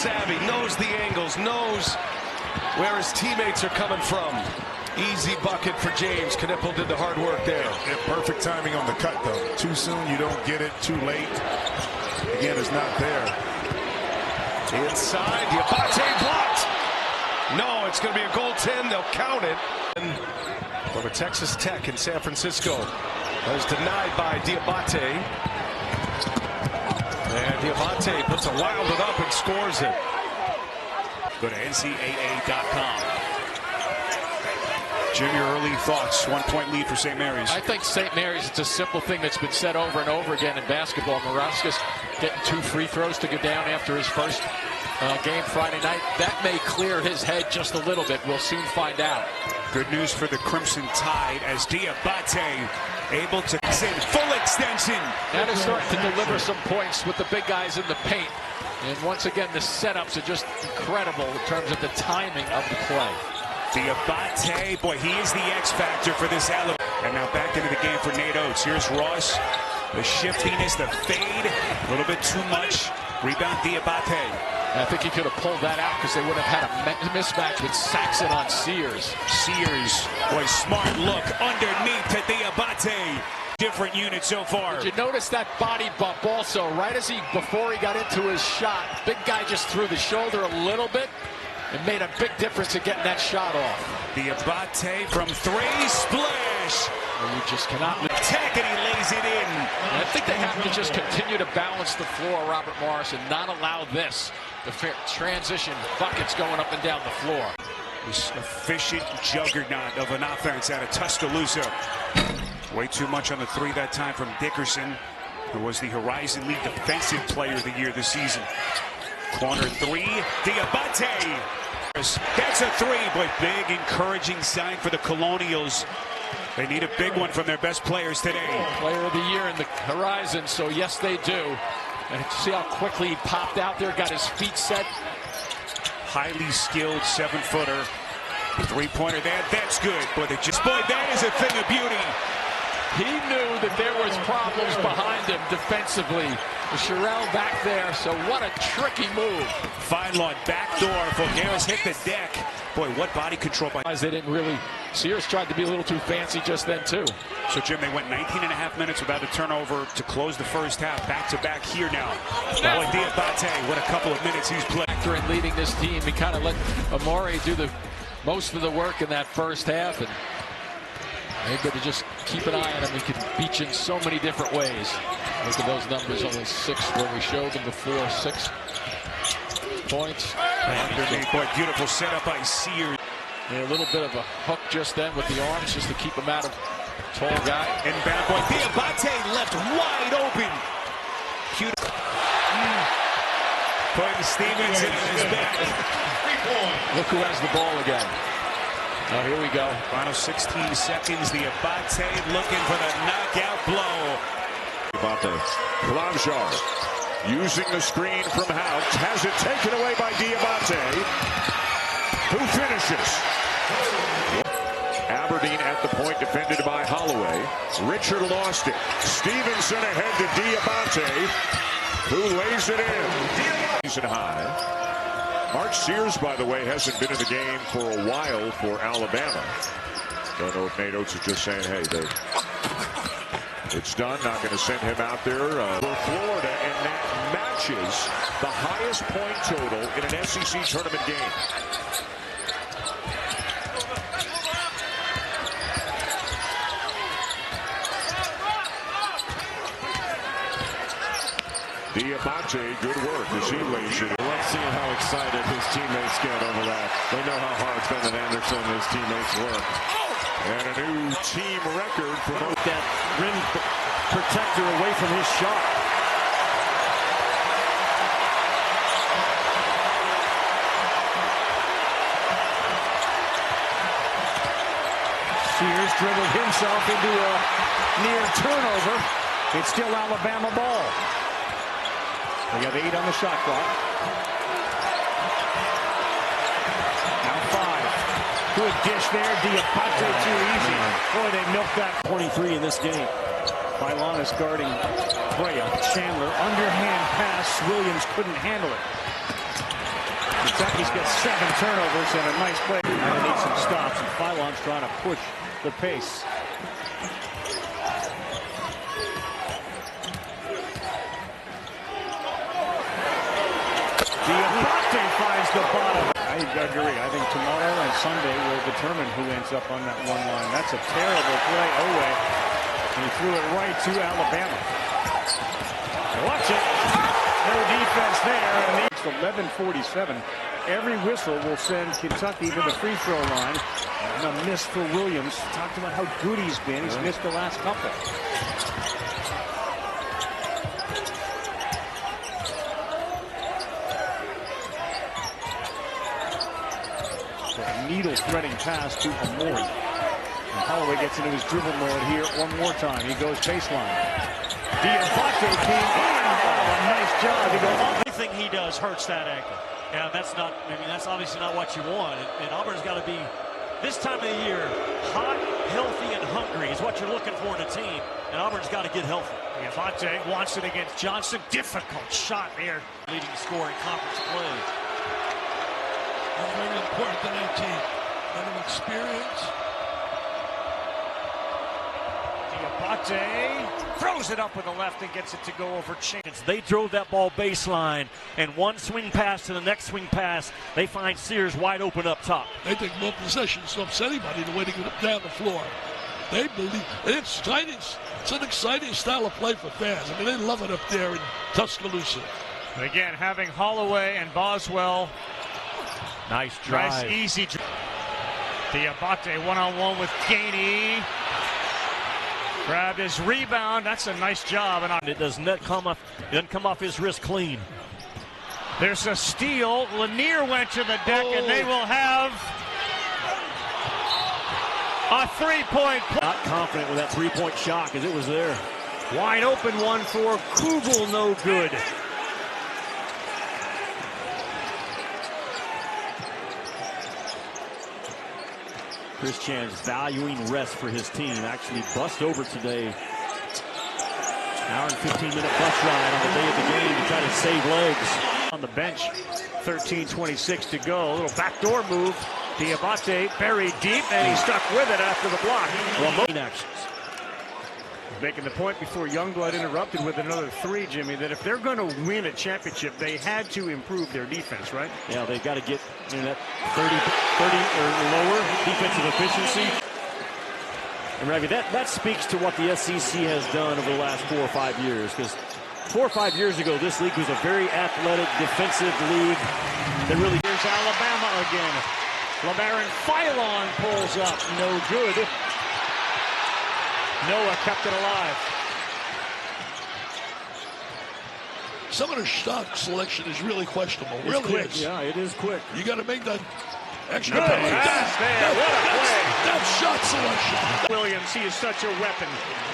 savvy, knows the angles, knows where his teammates are coming from. Easy bucket for James. Knipple did the hard work there. Yeah, perfect timing on the cut, though. Too soon, you don't get it. Too late, again, it's not there. Inside, Dioubate blocked. No, it's going to be a goaltend. They'll count it. Over Texas Tech in San Francisco. That was denied by Dioubate. And Dioubate puts a wild it up and scores it. Go to NCAA.com. Jim, your early thoughts. 1-point lead for St. Mary's. I think St. Mary's, it's a simple thing that's been said over and over again in basketball. Morauskas getting 2 free throws to go down after his first game Friday night. That may clear his head just a little bit. We'll soon find out. Good news for the Crimson Tide as Dioubate able to send full extension. Now they're starting to deliver some points with the big guys in the paint. And once again, the setups are just incredible in terms of the timing of the play. Dioubate, boy, he is the X factor for this element. And now back into the game for Nate Oates. Here's Ross. The shiftiness, the fade, a little bit too much. Rebound Dioubate. I think he could have pulled that out because they would have had a mismatch with Saxon on Sears. Sears, boy, smart look underneath to Dioubate. Different unit so far. Did you notice that body bump also? Right as before he got into his shot, big guy just threw the shoulder a little bit. It made a big difference in getting that shot off. Dioubate from 3, splash. And you just cannot. Tech, and he lays it in. And I think they have to just continue to balance the floor, Robert Morris, and not allow this. The transition buckets going up and down the floor. This efficient juggernaut of an offense out of Tuscaloosa. Way too much on the 3 that time from Dickerson, who was the Horizon League Defensive Player of the Year this season. Corner 3, Dioubate. That's a 3, but big encouraging sign for the Colonials. They need a big one from their best players today. Player of the Year in the Horizon, so yes they do. And see how quickly he popped out there, got his feet set. Highly skilled 7-footer. 3-pointer there, that's good. Boy, that is a thing of beauty. He knew that there was problems behind him defensively. Sherrell back there, so what a tricky move. Fine lawn backdoor. Fogueros hit the deck. Boy, what body control by... They didn't really... Sears tried to be a little too fancy just then, too. So, Jim, they went 19.5 minutes without a turnover to close the first half. Back-to-back here now. Boy, Dioubate, what a couple of minutes he's played. After in leading this team, he kind of let Amore do most of the work in that first half, and maybe to just keep an eye on him. He can beat you in so many different ways. Look at those numbers, only 6 where we showed them before. 6 points. Underneath, boy, beautiful setup by Sears. A little bit of a hook just then with the arms, just to keep him out of tall guy. Inbound, boy, Dioubate left wide open. Cute. Putting Stevenson on his back. Look who has the ball again. Oh, here we go. Final 16 seconds. Dioubate looking for the knockout blow. Blanchard using the screen from Houch. Has it taken away by Dioubate, who finishes. Aberdeen at the point, defended by Holloway. Richard lost it. Stevenson ahead to Dioubate, who lays it in. Season high. Mark Sears, by the way, hasn't been in the game for a while for Alabama. Don't know if Nate Oates is just saying, hey, it's done. Not going to send him out there for Florida, and that matches the highest point total in an SEC tournament game. Dioubate, good work as he lays it. Let's see how excited his teammates get over that. They know how hard Bennett Anderson and his teammates work. And a new team record for that rim protector away from his shot. Sears dribbled himself into a near turnover. It's still Alabama ball. They got 8 on the shot clock. Now 5. Good dish there. Dioubate too easy. Boy, they milked that. 23 in this game. Bailanis guarding Brea. Chandler, underhand pass. Williams couldn't handle it. Kentucky's got 7 turnovers and a nice play. Now they need some stops, and Philon's trying to push the pace. Dioubate finds the bottom. I agree. I think tomorrow and Sunday will determine who ends up on that one line. That's a terrible play. Oweh. And he threw it right to Alabama. Watch it. No defense there. And it's 11:47. Every whistle will send Kentucky to the free throw line. And a miss for Williams. Talked about how good he's been. He's missed the last couple. Needle-threading pass to Amori. And Holloway gets into his dribble mode here one more time. He goes baseline. Dioubate came in. Oh, nice job. He goes off. Everything he does hurts that ankle. Yeah, that's not, I mean, that's obviously not what you want. And Auburn's got to be, this time of the year, hot, healthy, and hungry is what you're looking for in a team. And Auburn's got to get healthy. Dioubate wants it against Johnson. Difficult shot there. Leading score in conference play. That's very important to that team. And of experience. Dioubate throws it up with the left and gets it to go over Chance. They drove that ball baseline, and one swing pass to the next swing pass, they find Sears wide open up top. They think more possessions helps anybody the way to get down the floor. They believe, and it's exciting. It's an exciting style of play for fans. I mean, they love it up there in Tuscaloosa. Again, having Holloway and Boswell. Nice drive. Nice, easy drive. Dioubate one-on-one with Gainey. Grabbed his rebound. That's a nice job. And it does not come off. It doesn't come off his wrist clean. There's a steal. Lanier went to the deck, and they will have a three-point play. Not confident with that three-point shot because it was there. Wide open one for Kugel, no good. Chris Chan's valuing rest for his team. Actually bust over today. Hour and 15-minute bus ride on the day of the game to try to save legs. On the bench, 13:26 to go. A little backdoor move. Dioubate buried deep, and he stuck with it after the block. Well, actions. Making the point before Youngblood interrupted with another three, Jimmy, that if they're going to win a championship, they had to improve their defense, right? Yeah, they've got to get that 30 or lower defensive efficiency. And Ravi, that speaks to what the SEC has done over the last 4 or 5 years, because 4 or 5 years ago, this league was a very athletic defensive league that really... Here's Alabama again. LeBaron Philon pulls up, no good. Noah kept it alive. Some of the shot selection is really questionable. It's really quick. is. Yeah, it is quick. You got to make that extra Good play. pass there. What a play. That shot selection. Williams, he is such a weapon.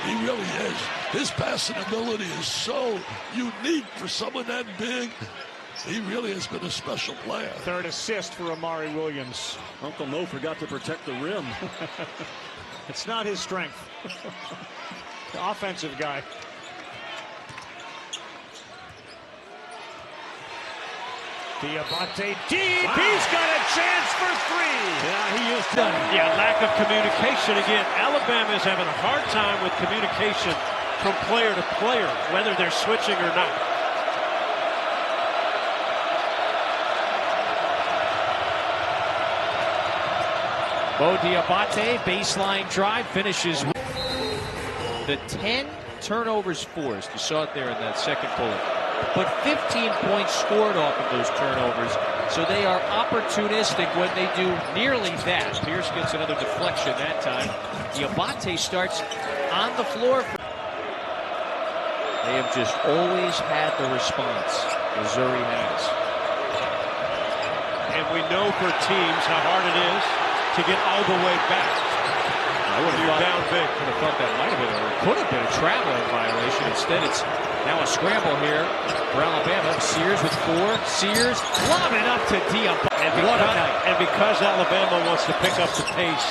He really is. His passing ability is so unique for someone that big. He really has been a special player. Third assist for Amari Williams. Uncle Mo forgot to protect the rim. It's not his strength. The offensive guy. Dioubate deep. Wow. He's got a chance for three. Yeah, he is done. Yeah, lack of communication again. Alabama is having a hard time with communication from player to player, whether they're switching or not. Bo Dioubate, baseline drive, finishes with the 10 turnovers forced. You saw it there in that second bullet. But 15 points scored off of those turnovers. So they are opportunistic when they do nearly that. Pierce gets another deflection that time. Dioubate starts on the floor. They have just always had the response. Missouri has. And we know for teams how hard it is to get all the way back. I would have You're down big. Would have thought that might have been, or could have been a traveling violation. Instead, it's now a scramble here for Alabama. Sears with 4. Sears lobbing up to Dioubate. And because Alabama wants to pick up the pace,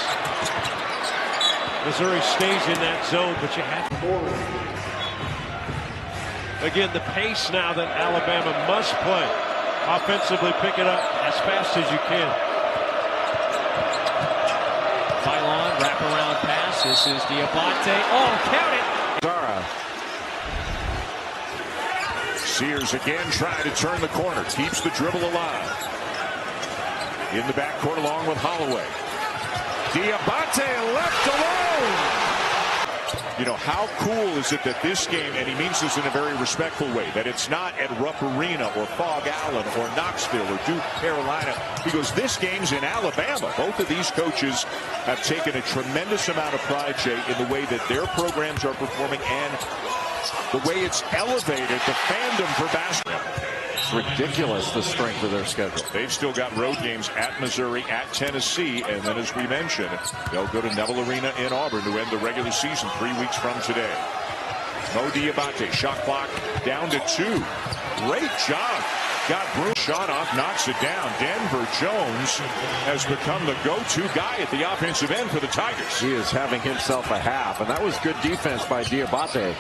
Missouri stays in that zone, but you have to. Again, the pace now that Alabama must play. offensively pick it up as fast as you can. Pylon, wraparound pass. This is Dioubate. Oh, count it. Zara. Sears again trying to turn the corner. Keeps the dribble alive. In the backcourt along with Holloway. Dioubate left alone. You know, how cool is it that this game, and he means this in a very respectful way, that it's not at Rupp Arena or Fog Allen or Knoxville or Duke, Carolina. He goes, this game's in Alabama. Both of these coaches have taken a tremendous amount of pride, Jay, in the way that their programs are performing and the way it's elevated the fandom for basketball. It's ridiculous, the strength of their schedule. They've still got road games at Missouri, at Tennessee, and then, as we mentioned, they'll go to Neville Arena in Auburn to end the regular season 3 weeks from today. Mo Dioubate, shot clock down to 2. Great job. Got Bruce shot off, knocks it down. Denver Jones has become the go-to guy at the offensive end for the Tigers. He is having himself a half, and that was good defense by Dioubate.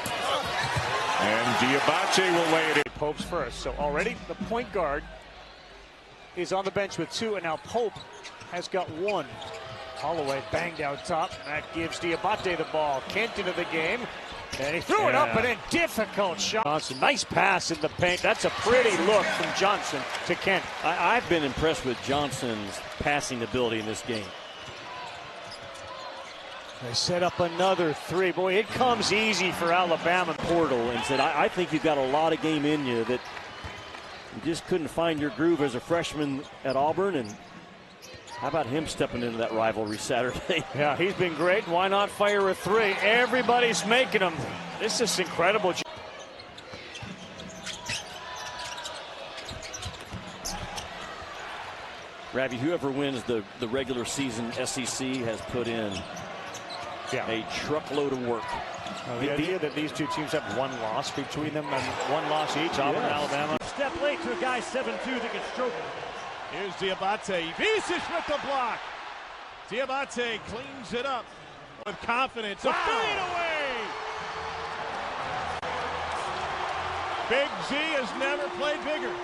And Dioubate will lay it in. Pope's first. So already the point guard is on the bench with 2, and now Pope has got 1. Holloway banged out top. That gives Dioubate the ball. Kent into the game. And he threw it up, and a difficult shot. Johnson, nice pass in the paint. That's a pretty look from Johnson to Kent. I've been impressed with Johnson's passing ability in this game. They set up another 3. Boy, it comes easy for Alabama. Portal and said, I think you've got a lot of game in you that you just couldn't find your groove as a freshman at Auburn. And how about him stepping into that rivalry Saturday? Yeah, he's been great. Why not fire a 3? Everybody's making them. This is incredible. Ravi, whoever wins the regular season SEC has put in a truckload of work. The idea that these two teams have 1 loss between them and 1 loss each, Auburn and Alabama. Step late to a guy 7'2" that can stroke it. Here's Dioubate. Visic with the block. Dioubate cleans it up with confidence. A fade away. Big Z has never played bigger.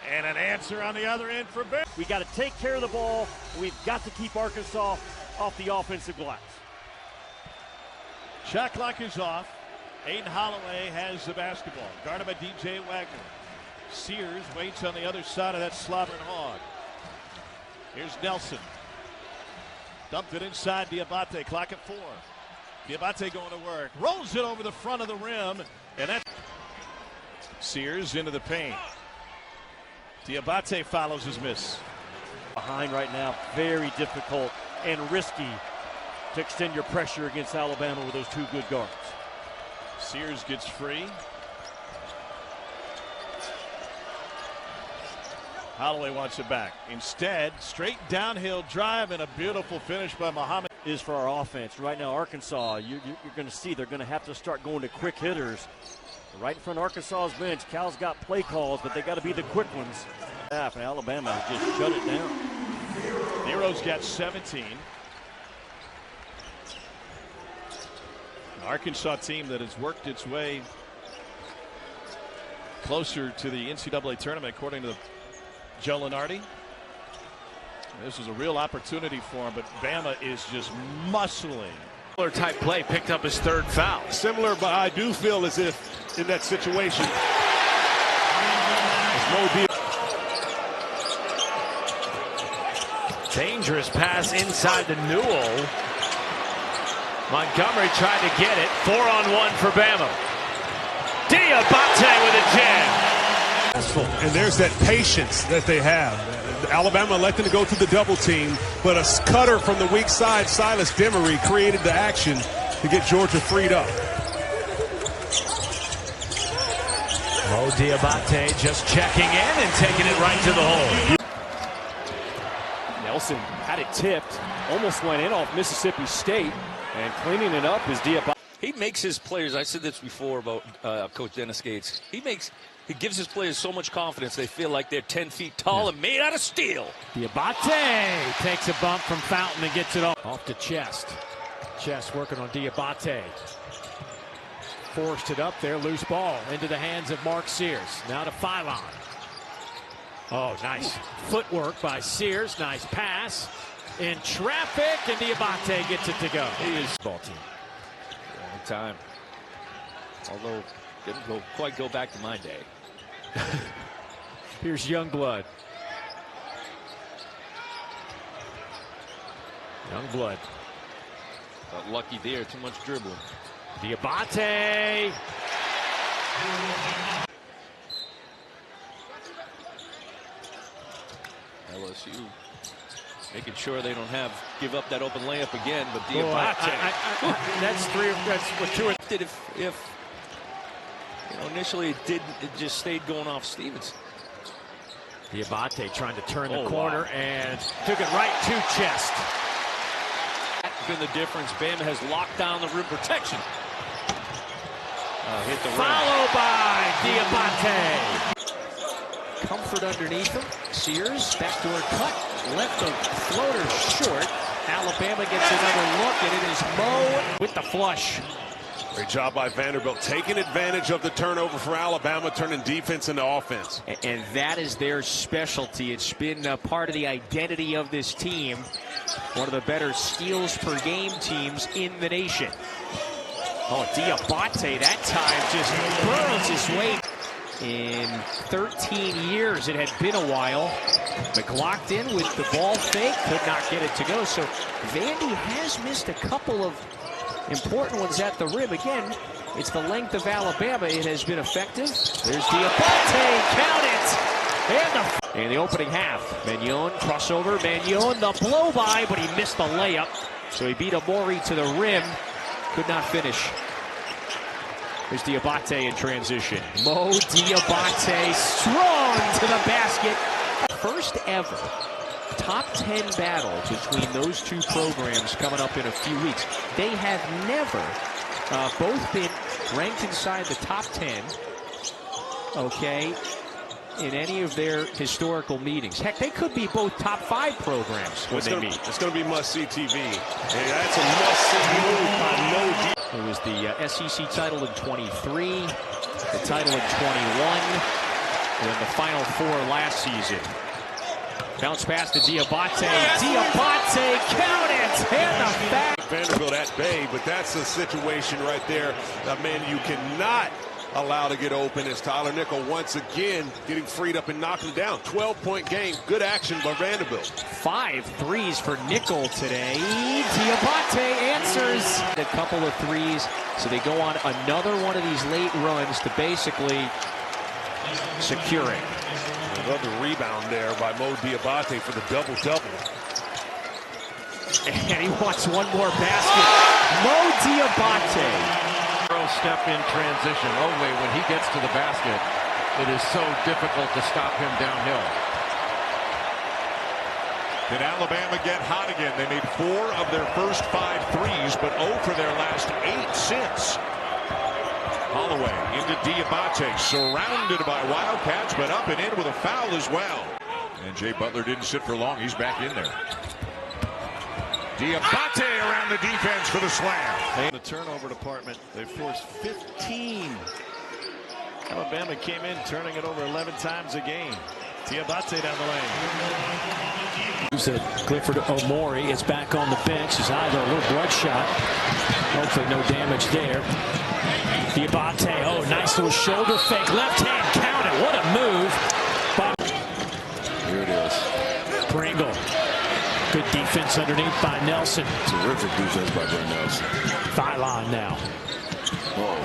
And an answer on the other end for Bear. We got to take care of the ball. We've got to keep Arkansas off the offensive glass. Shot clock is off. Aiden Holloway has the basketball. Guarded by DJ Wagner. Sears waits on the other side of that slobbering hog. Here's Nelson. Dumped it inside Dioubate. Clock at 4. Dioubate going to work. Rolls it over the front of the rim. And that's Sears into the paint. Dioubate follows his miss. Behind right now, very difficult and risky to extend your pressure against Alabama with those 2 good guards. Sears gets free. Holloway wants it back. Instead, straight downhill drive and a beautiful finish by Mouhamed. Is for our offense. Right now, Arkansas, you're going to see they're going to have to start going to quick hitters. Right in front of Arkansas's bench, Cal's got play calls, but they got to be the quick ones. And Alabama has just shut it down. Nero's got 17. An Arkansas team that has worked its way closer to the NCAA tournament, according to Joe Lunardi. This is a real opportunity for him, but Bama is just muscling. Similar type play, picked up his 3rd foul. Similar, but I do feel as if in that situation, Dangerous pass inside the Newell. Montgomery tried to get it. 4-on-1 for Bama. Dioubate with a jam. and there's that patience that they have. Alabama elected to go to the double team, but a cutter from the weak side, Silas Demery, created the action to get Georgia freed up. Mo Dioubate just checking in and taking it right to the hole. Nelson had it tipped, almost went in off Mississippi State, and cleaning it up is Dioubate. He makes his players, I said this before about Coach Dennis Gates, he gives his players so much confidence they feel like they're 10 feet tall and made out of steel. Dioubate takes a bump from Fountain and gets it off to Chest. Chest working on Dioubate. forced it up there. Loose ball into the hands of Mark Sears. Now to Philon. Oh, nice footwork by Sears. Nice pass. In traffic, and Dioubate gets it to go. He is ball team. Long time. Although, didn't quite go back to my day. Here's Youngblood. Youngblood. Got lucky there, too much dribbling. Dioubate. LSU making sure they don't give up that open layup again, but Dioubate. That's two. If initially it just stayed going off Stevens. Dioubate trying to turn the corner and took it right to chest. That's been the difference. Bama has locked down the rim protection. Hit the rim. Followed by Dioubate. Comfort underneath him. Sears, backdoor cut, left the floater short. Alabama gets another look, and it is Mo with the flush. Great job by Vanderbilt, taking advantage of the turnover for Alabama, turning defense into offense. And that is their specialty. It's been part of the identity of this team. One of the better steals per game teams in the nation. Oh, Dioubate that time just burrows his way. In 13 years, it had been a while. McLaughlin with the ball fake, could not get it to go. So Vandy has missed a couple of important ones at the rim. Again, it's the length of Alabama. It has been effective. There's Dioubate, count it! And the opening half. Magnon, crossover, Magnon, the blow-by, but he missed the layup. So he beat Amori to the rim, could not finish. There's Dioubate in transition. Mo Dioubate strong to the basket. First ever top 10 battle between those two programs coming up in a few weeks. They have never both been ranked inside the top 10, okay, in any of their historical meetings. Heck, they could be both top 5 programs when they meet. It's going to be must-see TV. Hey, that's a must-see move by Mo. It was the SEC title in 23, the title in 21, and then the Final Four last season. Bounce pass to Dioubate. Dioubate, count it! And the back. Vanderbilt at bay, but that's a situation right there. That man you cannot allow to get open as Tyler Nickel once again getting freed up and knocking down. 12-point game. Good action by Vanderbilt. 5 threes for Nickel today. Dioubate answers a couple of threes, so they go on another one of these late runs to basically secure it. Another rebound there by Mo Dioubate for the double-double. And he wants one more basket. Mo Dioubate. Step in transition. Only when he gets to the basket, it is so difficult to stop him downhill. Did Alabama get hot again? They made 4 of their first 5 threes, but 0 for their last 8 since. Holloway into Dioubate, surrounded by Wildcats, but up and in with a foul as well. And Jay Butler didn't sit for long. He's back in there. Dioubate around the defense for the slam. The turnover department, they forced 15. Alabama came in turning it over 11 times a game. Dioubate down the lane. Clifford Omori is back on the bench. His eyes are a little bloodshot. Hopefully no damage there. Dioubate, oh, nice little shoulder fake. Left hand counted. What a move. Here it is. Pringle. Good defense underneath by Nelson. Terrific defense by Brent Nelson. Philon now. Whoa.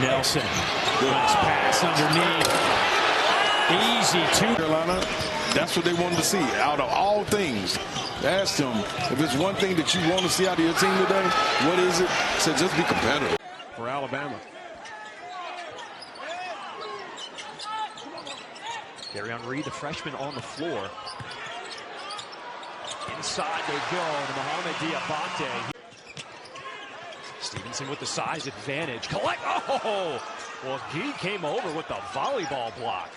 Nelson. Nice pass underneath. Easy to Carolina. That's what they wanted to see. Out of all things, asked them if it's one thing that you want to see out of your team today, what is it? Said just be competitive. For Alabama. Darion Reed, the freshman, on the floor. Inside they go to Mouhamed Dioubate. Stevenson with the size advantage. Collect. Oh! Well, he came over with the volleyball block.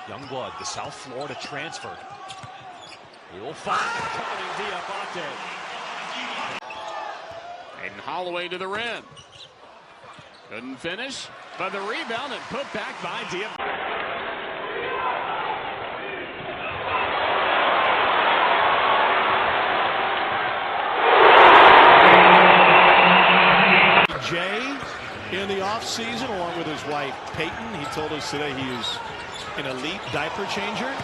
Youngblood, the South Florida transfer. He will find Tony Dioubate. And Holloway to the rim. Couldn't finish, but the rebound and put back by Dioubate. Jay in the offseason, along with his wife Peyton. He told us today he is an elite diaper changer.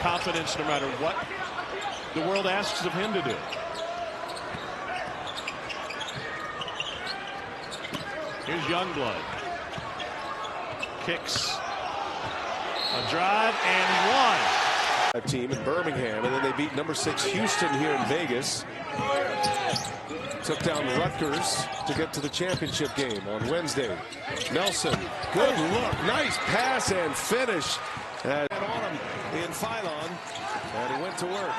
Confidence no matter what the world asks of him to do. Here's Youngblood. Kicks. A drive and one. Team in Birmingham, and then they beat number 6 Houston here in Vegas. Took down Rutgers to get to the championship game on Wednesday. Nelson, good look, nice pass and finish. And on him in Phylon, and he went to work.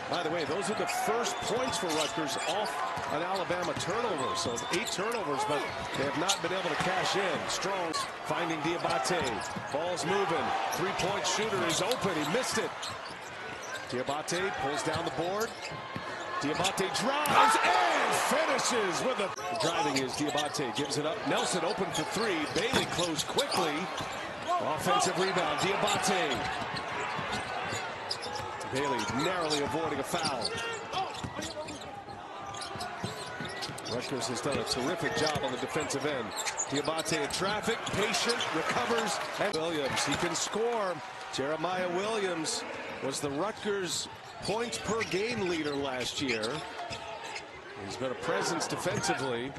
By the way, those are the first points for Rutgers off an Alabama turnover. So 8 turnovers, but they have not been able to cash in. Strong finding Dioubate. Ball's moving. 3-point shooter is open. He missed it. Dioubate pulls down the board. Dioubate drives and finishes with a... The driving is Dioubate gives it up. Nelson open for 3. Bailey closed quickly. Offensive rebound. Dioubate. Bailey narrowly avoiding a foul. Rutgers has done a terrific job on the defensive end. Dioubate in traffic, patient, recovers, and Williams, he can score. Jeremiah Williams was the Rutgers points per game leader last year. He's been a presence defensively.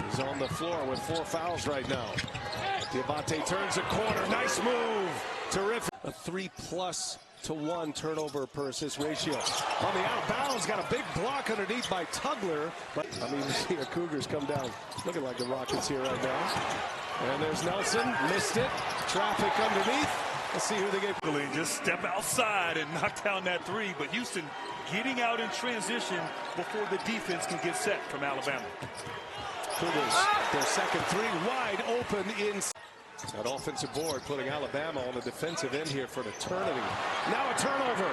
He's on the floor with 4 fouls right now. Dioubate turns a corner, nice move, terrific. A 3+1 turnover per assist ratio. On the out of bounds, got a big block underneath by Tugler. But I mean, you see the Cougars come down looking like the Rockets here right now. And there's Nelson, missed it. Traffic underneath. Let's see who they get. Just step outside and knock down that 3. But Houston getting out in transition before the defense can get set from Alabama. Cougars, their second 3 wide open in. That offensive board putting Alabama on the defensive end here for an eternity. Now a turnover.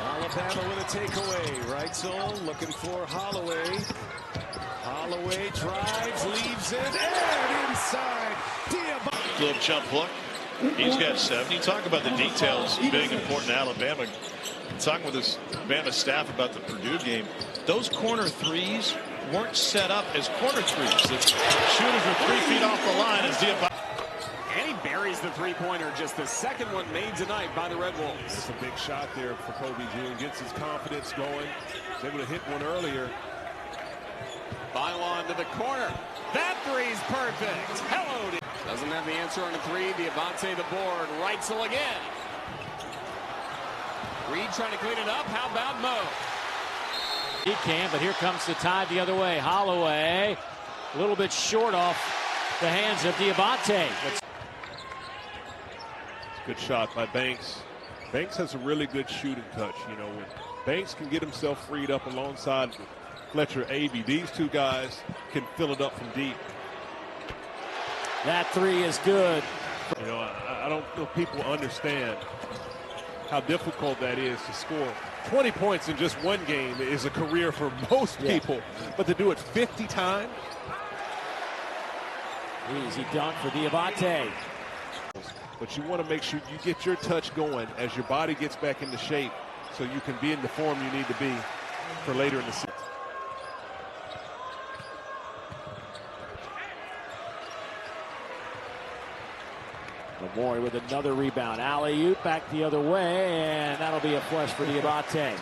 Alabama with a takeaway. Reitzel looking for Holloway. Holloway drives, leaves it, and inside. Dioubate. Little jump hook. He's got 7. You talk about the details being important to Alabama. Talking with his Alabama staff about the Purdue game. Those corner 3s weren't set up as corner 3s. The shooters were 3 feet off the line as Dioubate. And he buries the 3-pointer. Just the second one made tonight by the Red Wolves. It's a big shot there for Kobe June. Gets his confidence going. He's able to hit one earlier. Phylon to the corner. That 3's perfect. Hello. Doesn't have the answer on the 3. Dioubate the board. Reitzel again. Reed trying to clean it up. How about Mo? He can, but here comes the tide the other way. Holloway, a little bit short off the hands of Dioubate. Good shot by Banks. Banks has a really good shooting touch. You know, when Banks can get himself freed up alongside Fletcher Avey, these 2 guys can fill it up from deep. That 3 is good. You know, I don't feel people understand how difficult that is to score. 20 points in just one game is a career for most people, but to do it 50 times. Easy dunk for Dioubate. But you want to make sure you get your touch going as your body gets back into shape so you can be in the form you need to be for later in the season. Lamori with another rebound. Alley-oop back the other way, and that'll be a flush for Dioubate.